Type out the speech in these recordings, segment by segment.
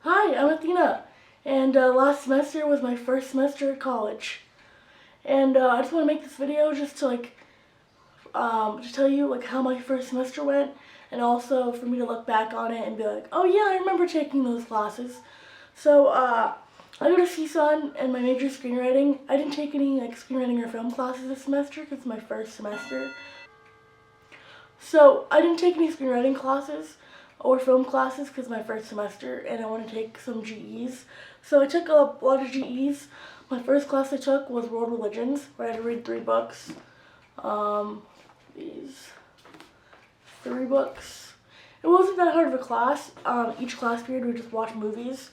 Hi, I'm Athena, and last semester was my first semester at college. And I just want to make this video just to just tell you how my first semester went, and also for me to look back on it and be like, oh yeah, I remember taking those classes. So I go to CSUN and my major is screenwriting. I didn't take any screenwriting or film classes this semester because it's my first semester. So I didn't take any screenwriting classes or film classes because my first semester, and I want to take some GEs. So I took a lot of GEs. My first class I took was World Religions, where I had to read 3 books. These 3 books. It wasn't that hard of a class. Each class period we just watch movies,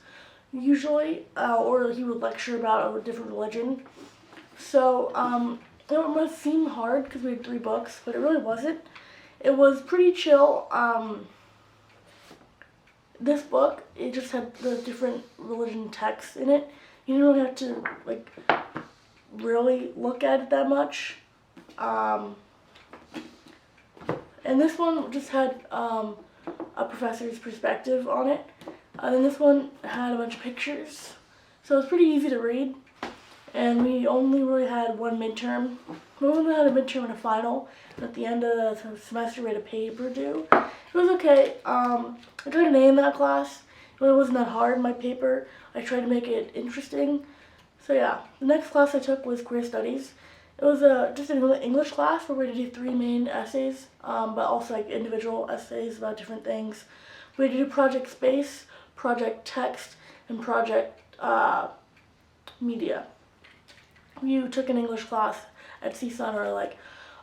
usually, or he would lecture about a different religion. So it must seem hard because we had 3 books, but it really wasn't. It was pretty chill. This book, it just had the different religion texts in it. You didn't really have to really look at it that much. And this one just had a professor's perspective on it. And then this one had a bunch of pictures. So it was pretty easy to read. And we only really had one midterm. We only had a midterm and a final. And at the end of the semester, we had a paper due. It was okay. I got an A in that class. It really wasn't that hard, my paper. I tried to make it interesting. So yeah, the next class I took was Queer Studies. It was just an English class where we had to do 3 main essays, but also individual essays about different things. We had to do Project Space, Project Text, and Project Media. You took an English class at CSUN or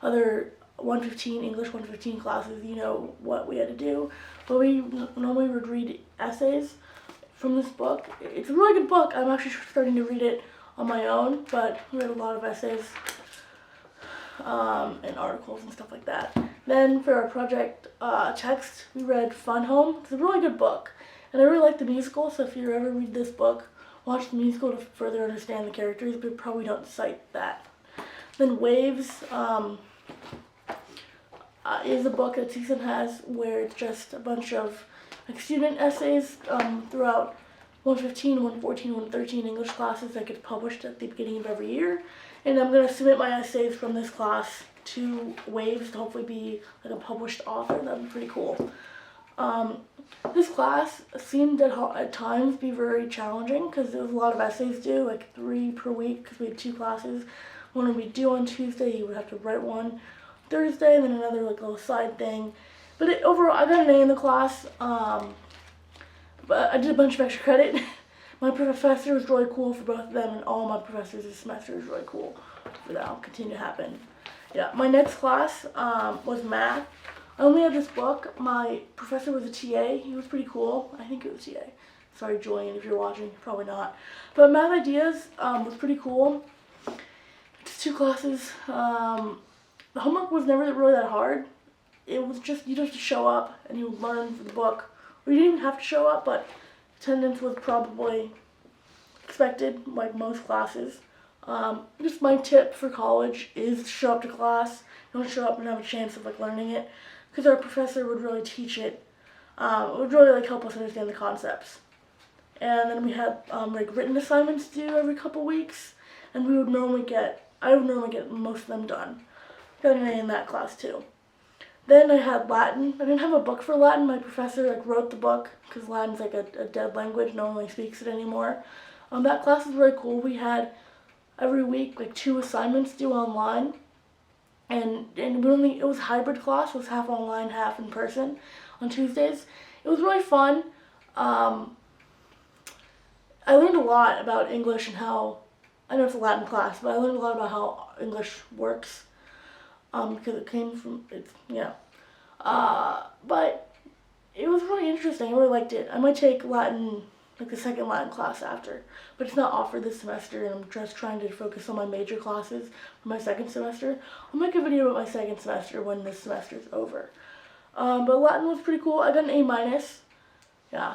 other 115 English 115 classes, you know what we had to do. But we normally would read essays from this book. It's a really good book. I'm actually starting to read it on my own, but we read a lot of essays and articles and stuff like that. Then for our project text, we read Fun Home. It's a really good book, and I really like the musical. So if you ever read this book, watch the musical to further understand the characters, but probably don't cite that. Then Waves is a book that CSUN has where it's just a bunch of student essays throughout 115, 114, 113 English classes that get published at the beginning of every year. And I'm going to submit my essays from this class to Waves to hopefully be a published author. That would be pretty cool. This class seemed at times be very challenging because there was a lot of essays due, 3 per week because we had 2 classes. One would be due on Tuesday, you would have to write one Thursday, and then another little side thing. But overall, I got an A in the class, but I did a bunch of extra credit. My professor was really cool for both of them, and all my professors this semester was really cool for that. Will continue to happen. Yeah, my next class was math. I only had this book. My professor was a TA. He was pretty cool. I think it was TA. Sorry, Julian, if you're watching. Probably not. But Math Ideas was pretty cool. It's 2 classes. The homework was never really that hard. It was just, you just have to show up and you learn the book. Or you didn't even have to show up, but attendance was probably expected, like most classes. Just my tip for college is to show up to class. Don't show up and have a chance of learning it, because our professor would really teach it. It would really help us understand the concepts. And then we had written assignments due every couple weeks, and I would normally get most of them done. Got an A in that class too. Then I had Latin. I didn't have a book for Latin. My professor wrote the book because Latin's a dead language. No one really speaks it anymore. That class was very cool. We had every week 2 assignments due online, and it was a hybrid class. It was half online, half in person on Tuesdays. It was really fun. I learned a lot about English and how, I know it's a Latin class, but I learned a lot about how English works. Because it came from, but it was really interesting. I really liked it. I might take Latin, the second Latin class after, but it's not offered this semester, and I'm just trying to focus on my major classes for my second semester. I'll make a video about my second semester when this semester is over. But Latin was pretty cool. I got an A-. Yeah.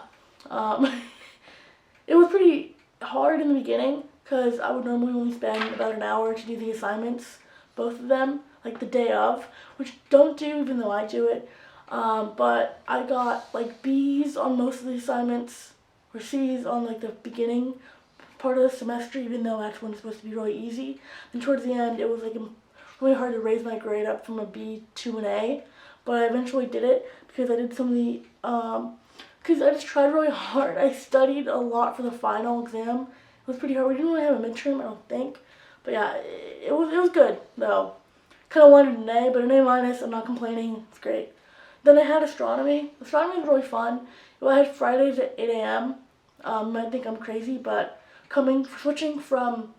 It was pretty hard in the beginning because I would normally only spend about an hour to do the assignments, both of them, the day of, which don't do even though I do it. But I got B's on most of the assignments. or C's on like the beginning part of the semester, even though that's when it's supposed to be really easy. And towards the end, it was like really hard to raise my grade up from a B to an A, but I eventually did it because I did some of the, because I just tried really hard. I studied a lot for the final exam. It was pretty hard. We didn't really have a midterm, I don't think, but yeah, it was good though. Kind of wanted an A, but an A minus. I'm not complaining. It's great. Then I had astronomy. Astronomy was really fun. I had Fridays at 8 a.m. You might think I'm crazy, but switching from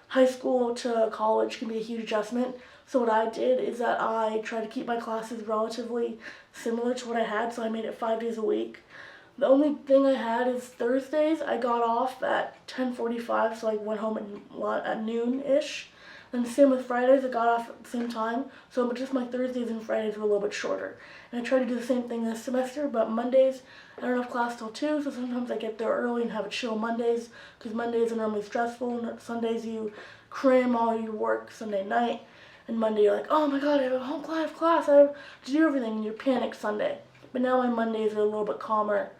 high school to college can be a huge adjustment. So what I did is that I tried to keep my classes relatively similar to what I had, so I made it 5 days a week. The only thing I had is Thursdays. I got off at 10:45, so I went home at noon-ish. And the same with Fridays, I got off at the same time, so just my Thursdays and Fridays were a little bit shorter. And I tried to do the same thing this semester, but Mondays, I don't have class till 2, so sometimes I get there early and have a chill Mondays, because Mondays are normally stressful, and Sundays you cram all your work Sunday night, and Monday you're like, oh my god, I have a home class, I have to do everything, and you're panicked Sunday. But now my Mondays are a little bit calmer,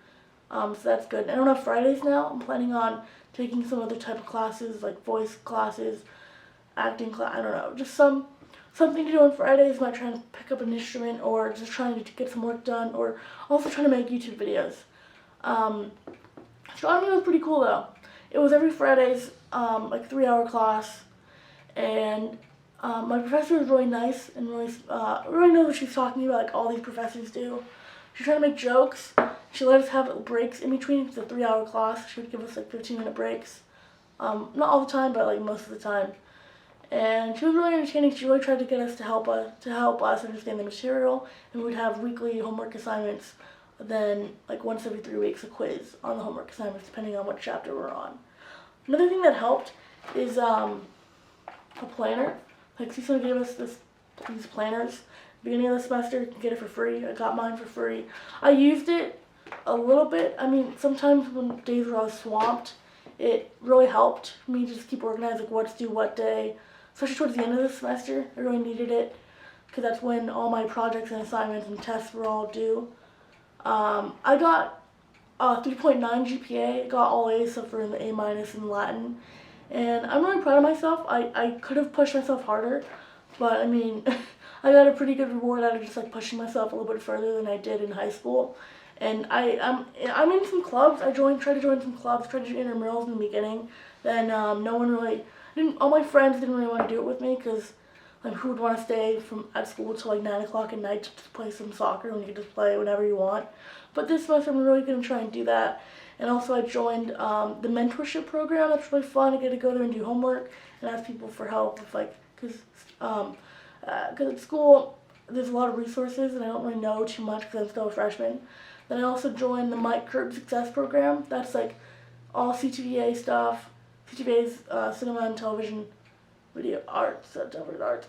so that's good. And I don't have Fridays now. I'm planning on taking some other type of classes, like voice classes, acting class, I don't know, just something to do on Fridays. Might try to pick up an instrument, or just trying to get some work done, or also trying to make YouTube videos. Astronomy was pretty cool though. It was every Fridays, like 3-hour class, and my professor was really nice and really knows what she's talking about, like all these professors do. She tried to make jokes. She let us have breaks in between. It's a 3-hour class. She would give us like 15-minute breaks. Not all the time, but like most of the time. And she was really entertaining. She really tried to get us to help us understand the material, and we'd have weekly homework assignments. Then, like once every 3 weeks, a quiz on the homework assignments, depending on what chapter we're on. Another thing that helped is a planner. Like Cecil gave us these planners beginning of the semester. You can get it for free. I got mine for free. I used it a little bit. I mean, sometimes when days where I was swamped, it really helped me to just keep organized, like what to do what day. Especially towards the end of the semester, I really needed it because that's when all my projects and assignments and tests were all due. I got 3.9 GPA. I got all A's except for the A minus in Latin. And I'm really proud of myself. I could have pushed myself harder, but I mean, I got a pretty good reward out of just like pushing myself a little bit further than I did in high school. And I'm in some clubs. I tried to join some clubs, tried to do intramurals in the beginning. Then no one really, all my friends didn't really want to do it with me because like who would want to stay at school till like 9 o'clock at night to just play some soccer when you can just play whenever you want. But this semester I'm really going to try and do that. And also I joined the mentorship program. That's really fun. I get to go there and do homework and ask people for help with because at school there's a lot of resources and I don't really know too much because I'm still a freshman. Then I also joined the Mike Curb Success program. That's like all CTVA stuff. CTVA's cinema and television video arts, television arts.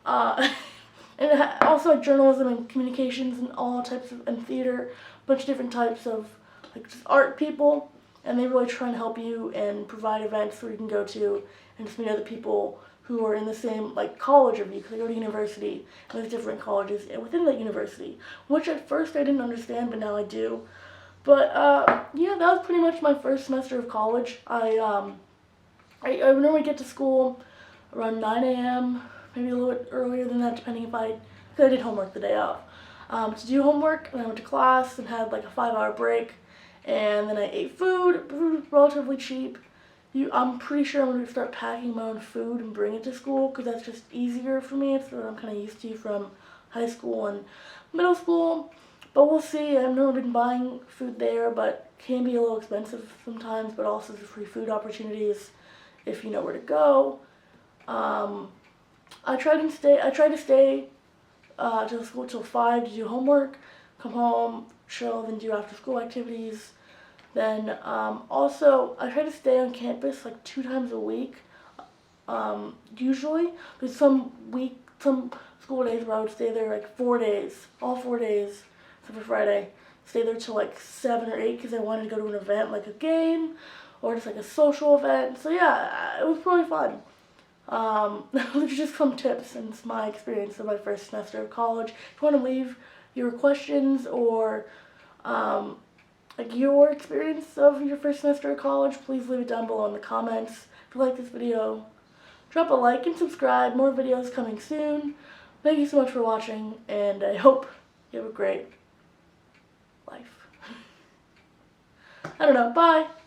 And also like journalism and communications and all types of, and theater, a bunch of different types of like just art people. And they really try and help you and provide events where you can go to and just meet other people who are in the same like college of you, because I go to university and there's different colleges within that university, which at first I didn't understand, but now I do. But yeah, that was pretty much my first semester of college. I normally get to school around 9 a.m., maybe a little bit earlier than that, depending because I did homework the day of. To do homework, and I went to class and had like a 5-hour break, and then I ate food. Food was relatively cheap. I'm pretty sure I'm going to start packing my own food and bring it to school because that's just easier for me. It's what I'm kind of used to from high school and middle school. But we'll see. I've never been buying food there, but it can be a little expensive sometimes, but also the free food opportunities if you know where to go. I try to stay till school till 5 to do homework, come home, chill, then do after school activities. Then also I try to stay on campus like 2 times a week, usually. There's some school days where I would stay there like 4 days, all 4 days, except for Friday. Stay there till like 7 or 8 because I wanted to go to an event like a game or just like a social event. So yeah, it was really fun. Those are just some tips and it's my experience of my first semester of college. If you want to leave your questions or like your experience of your first semester of college, please leave it down below in the comments. If you like this video, drop a like and subscribe. More videos coming soon. Thank you so much for watching, and I hope you have a great life. I don't know, bye!